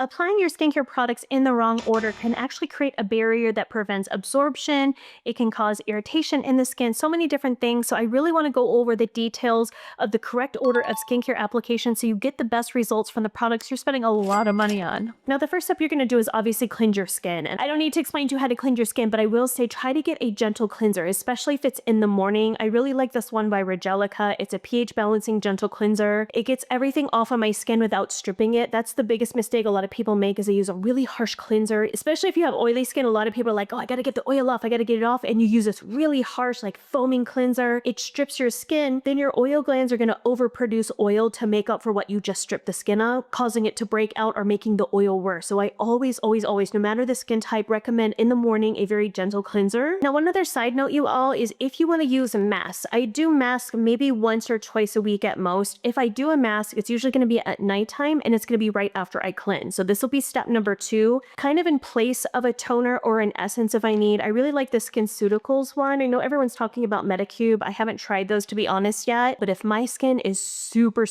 Applying your skincare products in the wrong order can actually create a barrier that prevents absorption. It can cause irritation in the skin, so many different things. So I really want to go over the details of the correct order of skincare application so you get the best results from the products you're spending a lot of money on. Now, the first step you're going to do is obviously cleanse your skin. And I don't need to explain to you how to cleanse your skin, but I will say try to get a gentle cleanser, especially if it's in the morning. I really like this one by Regelica. It's a pH balancing gentle cleanser. It gets everything off of my skin without stripping it. That's the biggest mistake a lot of people make, is they use a really harsh cleanser, especially if you have oily skin. A lot of people are like, oh, I gotta get the oil off, I gotta get it off, and you use this really harsh, like foaming cleanser. It strips your skin, then your oil glands are gonna overproduce oil to make up for what you just stripped the skin of, causing it to break out or making the oil worse. So I always, no matter the skin type, recommend in the morning a very gentle cleanser. Now, one other side note, you all, is if you want to use a mask, I do mask maybe once or twice a week at most. If I do a mask, it's usually going to be at nighttime, and it's going to be right after I cleanse. So this will be step number 2, kind of in place of a toner or an essence if I need. I really like the SKINCEUTICALS one. I know everyone's talking about MEDICUBE. I haven't tried those, to be honest, yet, but if my skin is super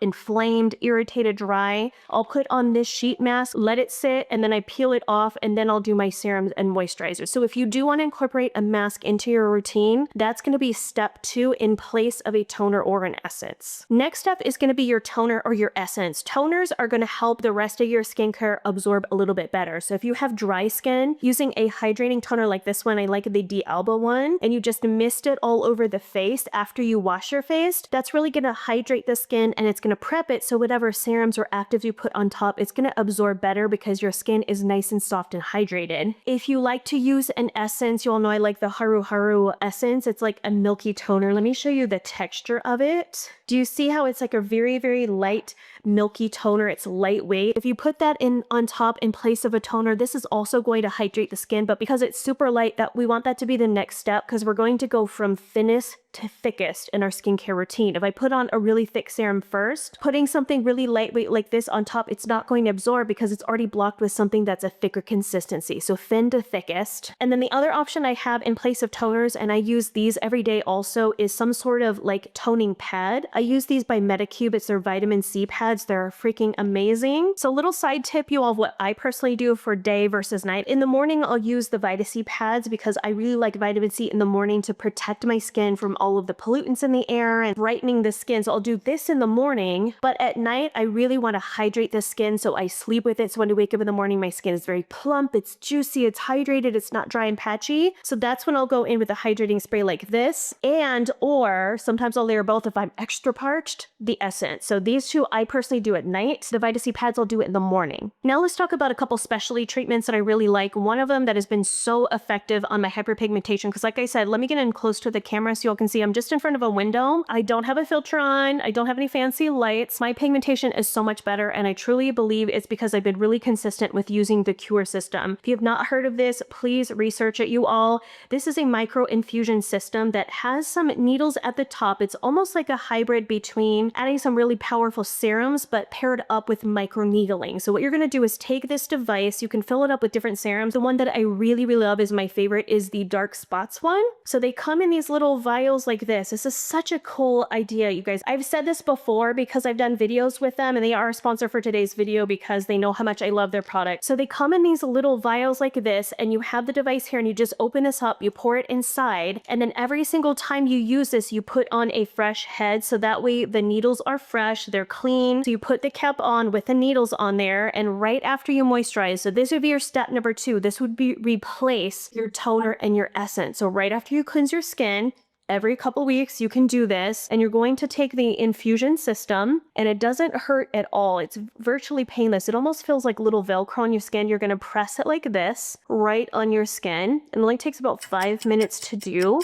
inflamed, irritated, dry, I'll put on this sheet mask, let it sit, and then I peel it off, and then I'll do my serums and moisturizers. So if you do want to incorporate a mask into your routine, that's going to be step 2 in place of a toner or an essence. Next step is going to be your toner or your essence. Toners are going to help the rest of your skincare absorb a little bit better. So if you have dry skin, using a hydrating toner like this one, I like the D'Alba one, and you just mist it all over the face after you wash your face, that's really going to hydrate the skin, and it's going to prep it so whatever serums or actives you put on top, it's going to absorb better because your skin is nice and soft and hydrated. If you like to use an essence, you all know I like the HARUHARU essence. It's like a milky toner. Let me show you the texture of it. Do you see how it's like a very light milky toner? It's lightweight. If you put that in on top in place of a toner, this is also going to hydrate the skin, but because it's super light, that we want that to be the next step, because we're going to go from thinnest to thickest in our skincare routine. If I put on a really thick serum first, putting something really lightweight like this on top, it's not going to absorb because it's already blocked with something that's a thicker consistency. So thin to thickest. And then the other option I have in place of toners, and I use these every day also, is some sort of like toning pad. I use these by MEDICUBE. It's their vitamin C pads. They're freaking amazing. So little side tip, you all, of what I personally do for day versus night. In the morning, I'll use the Vita C pads because I really like vitamin C in the morning to protect my skin from all of the pollutants in the air and brightening the skin. So I'll do this in the morning, but at night, I really want to hydrate the skin, so I sleep with it. So when I wake up in the morning, my skin is very plump, it's juicy, it's hydrated, it's not dry and patchy. So that's when I'll go in with a hydrating spray like this, and or sometimes I'll layer both if I'm extra parched, the essence. So these two I personally do at night. The Vita C pads, I'll do it in the morning. Now let's talk about a couple specialty treatments that I really like. One of them that has been so effective on my hyperpigmentation, because like I said, let me get in close to the camera so y'all can see I'm just in front of a window. I don't have a filter on. I don't have any fancy lights. My pigmentation is so much better, and I truly believe it's because I've been really consistent with using the Cure system. If you have not heard of this, please research it, you all. This is a micro infusion system that has some needles at the top. It's almost like a hybrid between adding some really powerful serums, but paired up with micro needling. So what you're going to do is take this device. You can fill it up with different serums. The one that I really love, is my favorite, is the dark spots one. So they come in these little vials like this. This is such a cool idea, you guys. I've said this before because I've done videos with them, and they are a sponsor for today's video because they know how much I love their product. So they come in these little vials like this, and you have the device here, and you just open this up, you pour it inside, and then every single time you use this, you put on a fresh head, so that way the needles are fresh, they're clean. So you put the cap on with the needles on there, and right after you moisturize, so this would be your step number 2. This would be replace your toner and your essence. So right after you cleanse your skin, every couple weeks you can do this, and you're going to take the infusion system, and it doesn't hurt at all. It's virtually painless. It almost feels like little Velcro on your skin. You're going to press it like this right on your skin. It only takes about 5 minutes to do.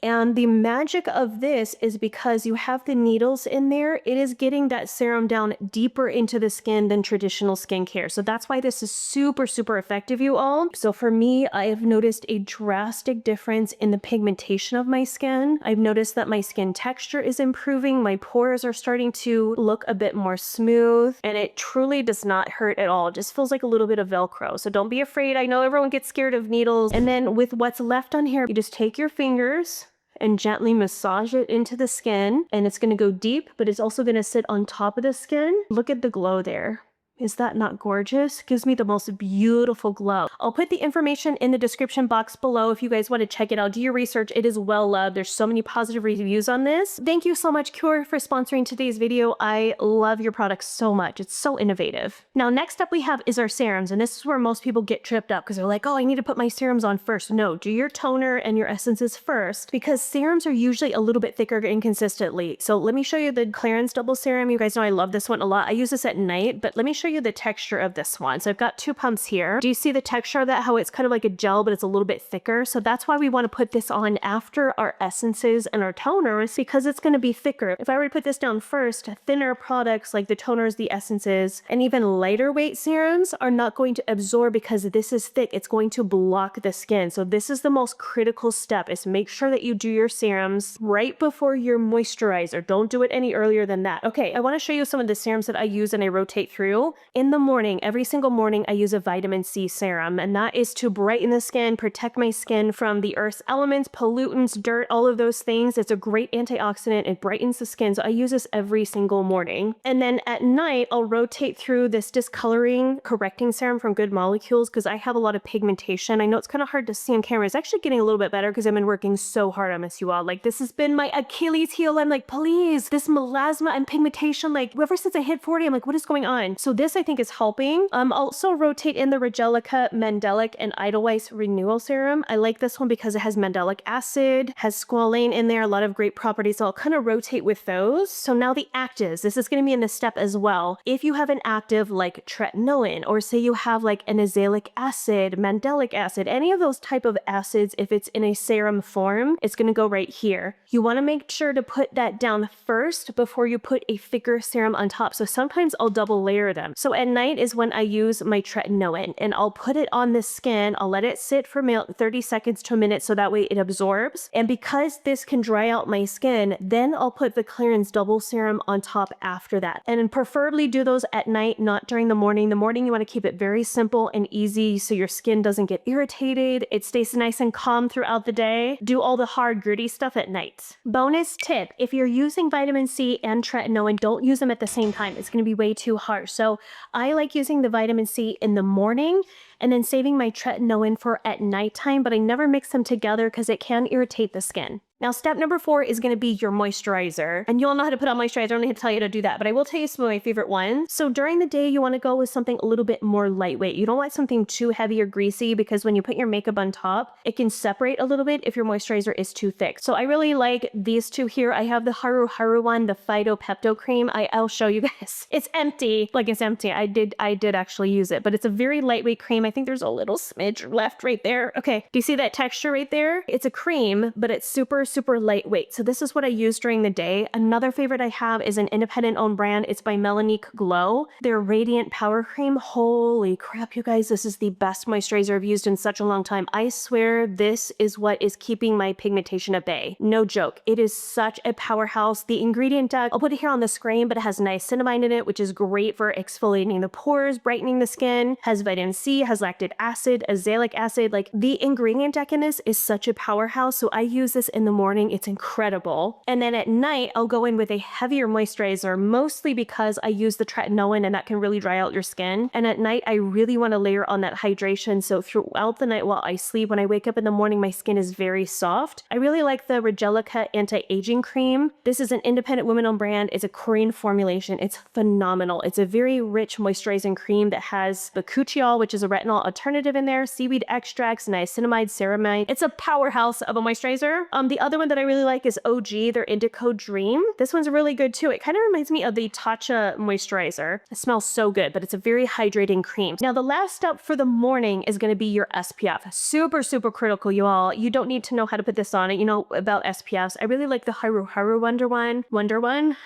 And the magic of this is because you have the needles in there, it is getting that serum down deeper into the skin than traditional skincare. So that's why this is super effective, you all. So for me, I have noticed a drastic difference in the pigmentation of my skin. I've noticed that my skin texture is improving. My pores are starting to look a bit more smooth, and it truly does not hurt at all. It just feels like a little bit of Velcro. So don't be afraid. I know everyone gets scared of needles. And then with what's left on here, you just take your fingers and gently massage it into the skin, and it's going to go deep, but it's also going to sit on top of the skin. Look at the glow there. Is that not gorgeous? Gives me the most beautiful glow. I'll put the information in the description box below if you guys want to check it out. Do your research. It is well loved. There's so many positive reviews on this. Thank you so much, Cure, for sponsoring today's video. I love your products so much. It's so innovative. Now, next up we have is our serums, and this is where most people get tripped up because they're like, oh, I need to put my serums on first. No, do your toner and your essences first because serums are usually a little bit thicker inconsistently. So let me show you the Clarins Double Serum. You guys know I love this one a lot. I use this at night, but let me show you the texture of this one. So I've got 2 pumps here. Do you see the texture of that? How it's kind of like a gel, but it's a little bit thicker. So that's why we want to put this on after our essences and our toners because it's going to be thicker. If I were to put this down first, thinner products like the toners, the essences, and even lighter weight serums are not going to absorb because this is thick. It's going to block the skin. So this is the most critical step, is make sure that you do your serums right before your moisturizer. Don't do it any earlier than that. Okay, I want to show you some of the serums that I use and I rotate through. In the morning, every single morning, I use a vitamin C serum, and that is to brighten the skin, protect my skin from the earth's elements, pollutants, dirt, all of those things. It's a great antioxidant. It brightens the skin, so I use this every single morning. And then at night, I'll rotate through this discoloring correcting serum from Good Molecules because I have a lot of pigmentation. I know it's kind of hard to see on camera. It's actually getting a little bit better because I've been working so hard on this, you all. Like, this has been my Achilles heel. I'm like, please, this melasma and pigmentation, like, ever since I hit 40, I'm like, what is going on? So this, I think, is helping. Also rotate in the Regelica, Mandelic, and Edelweiss Renewal Serum. I like this one because it has mandelic acid, has squalane in there, a lot of great properties. So I'll kind of rotate with those. So now the actives, this is going to be in this step as well. If you have an active like tretinoin, or say you have like an azelaic acid, mandelic acid, any of those type of acids, if it's in a serum form, it's going to go right here. You want to make sure to put that down first before you put a thicker serum on top. So sometimes I'll double layer them. So at night is when I use my tretinoin, and I'll put it on the skin. I'll let it sit for 30 seconds to a minute so that way it absorbs. And because this can dry out my skin, then I'll put the Clarins Double Serum on top after that. And preferably do those at night, not during the morning. The morning you want to keep it very simple and easy so your skin doesn't get irritated. It stays nice and calm throughout the day. Do all the hard, gritty stuff at night. Bonus tip, if you're using vitamin C and tretinoin, don't use them at the same time. It's going to be way too harsh. So I like using the vitamin C in the morning and then saving my tretinoin for at nighttime, but I never mix them together because it can irritate the skin. Now, step number 4 is going to be your moisturizer. And you all know how to put on moisturizer. I don't need to tell you to do that, but I will tell you some of my favorite ones. So during the day, you want to go with something a little bit more lightweight. You don't want something too heavy or greasy because when you put your makeup on top, it can separate a little bit if your moisturizer is too thick. So I really like these two here. I have the HARUHARU one, the Phyto Cream. I'll show you guys. It's empty. Like, it's empty. I did actually use it, but it's a very lightweight cream. I think there's a little smidge left right there. Okay. Do you see that texture right there? It's a cream, but it's super lightweight. So this is what I use during the day. Another favorite I have is an independent owned brand. It's by Melanique Glow. Their Radiant Power Cream. Holy crap, you guys. This is the best moisturizer I've used in such a long time. I swear this is what is keeping my pigmentation at bay. No joke. It is such a powerhouse. The ingredient deck, I'll put it here on the screen, but it has niacinamide in it, which is great for exfoliating the pores, brightening the skin, has vitamin C, has lactic acid, azelaic acid. Like, the ingredient deck in this is such a powerhouse. So I use this in the morning. It's incredible. And then at night, I'll go in with a heavier moisturizer, mostly because I use the tretinoin and that can really dry out your skin. And at night, I really want to layer on that hydration. So throughout the night while I sleep, when I wake up in the morning, my skin is very soft. I really like the Regelica Anti-Aging Cream. This is an independent women-owned brand. It's a Korean formulation. It's phenomenal. It's a very rich moisturizing cream that has bakuchiol, which is a retinol alternative in there, seaweed extracts, niacinamide, ceramide. It's a powerhouse of a moisturizer. The other one that I really like is OGEE, their Indigo Dream. This one's really good too. It kind of reminds me of the Tatcha moisturizer. It smells so good, but it's a very hydrating cream. Now, the last step for the morning is going to be your SPF. Super critical, you all. You don't need to know how to put this on it. You know about SPFs. I really like the HARUHARU Wonder One.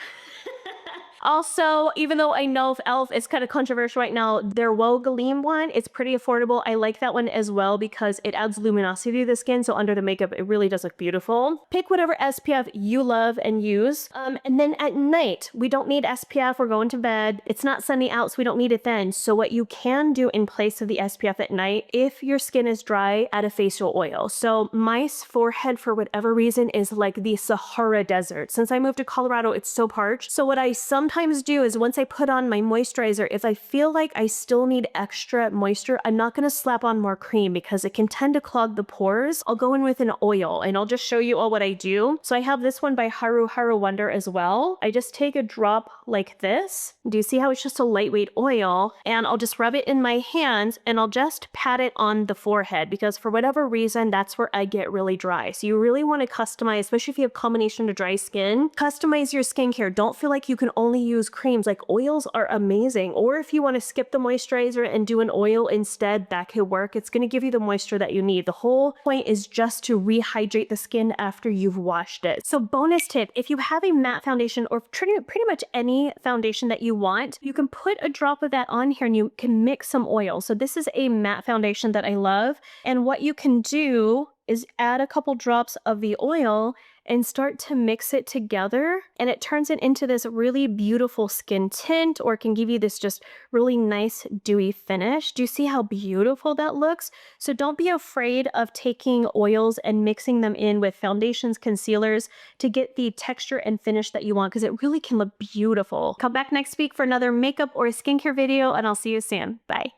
Also, even though I know e.l.f. is kind of controversial right now, their Wogalim one, it's pretty affordable. I like that one as well because it adds luminosity to the skin, so under the makeup, it really does look beautiful. Pick whatever SPF you love and use. And then at night, we don't need SPF. We're going to bed. It's not sunny out, so we don't need it then. So what you can do in place of the SPF at night, if your skin is dry, add a facial oil. So my forehead, for whatever reason, is like the Sahara Desert. Since I moved to Colorado, it's so parched. So what I sometimes sometimes do is once I put on my moisturizer, if I feel like I still need extra moisture, I'm not going to slap on more cream because it can tend to clog the pores. I'll go in with an oil, and I'll just show you all what I do. So I have this one by HARUHARU Wonder as well. I just take a drop like this. Do you see how it's just a lightweight oil? And I'll just rub it in my hands, and I'll just pat it on the forehead because for whatever reason, that's where I get really dry. So you really want to customize, especially if you have combination to dry skin, customize your skincare. Don't feel like you can only use creams. Like, oils are amazing. Or if you want to skip the moisturizer and do an oil instead, that could work. It's going to give you the moisture that you need. The whole point is just to rehydrate the skin after you've washed it. So bonus tip, if you have a matte foundation or pretty much any foundation that you want, you can put a drop of that on here and you can mix some oil. So this is a matte foundation that I love. And what you can do is add a couple drops of the oil and start to mix it together, and it turns it into this really beautiful skin tint, or it can give you this just really nice dewy finish. Do you see how beautiful that looks? So don't be afraid of taking oils and mixing them in with foundations, concealers to get the texture and finish that you want, because it really can look beautiful. Come back next week for another makeup or skincare video, and I'll see you soon. Bye.